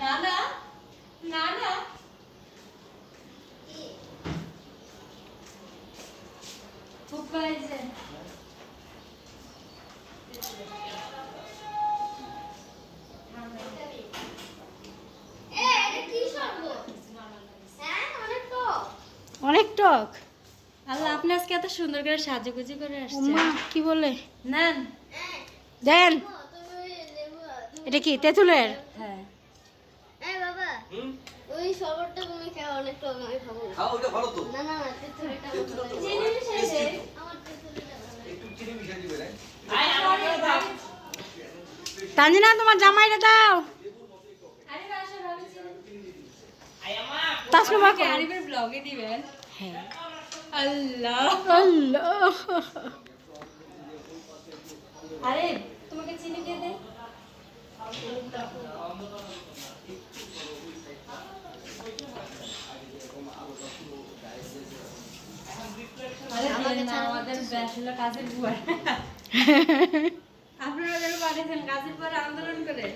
না না না না খুব পাইছে অনেক টক। আল্লাহ আপনি আজকে এত সুন্দর করে সাজুগুজি করে আসছেন। ওমা কি বলে? নেন দেন। এটা কি তেঁতুলের? হ্যাঁ এই বাবা ওই শরবতটা তুমি খাও, অনেক টক, আমি খাবো না। খাও, ওটা ভালো তো। না না না, তেঁতুলটা তেঁতুলটা তো ভালো। ভালো। আমার তেঁতুলটা ভালো লাগে। একটু চিনি মিশিয়ে দিবে রে। তানজিনা তোমার জামাইটা দাও। তাসনুমা আমাকে আরিফের ব্লগে দিবেন। হ্যাঁ। আল্লাহ আল্লাহ। আরে তোমাকে চিনি দিয়ে দে। আরে না, আমাদের ব্যাচেলর কাজের বুয়া আপনারা যেন পাঠিয়েছেন কাজের পরে আন্দোলন করে।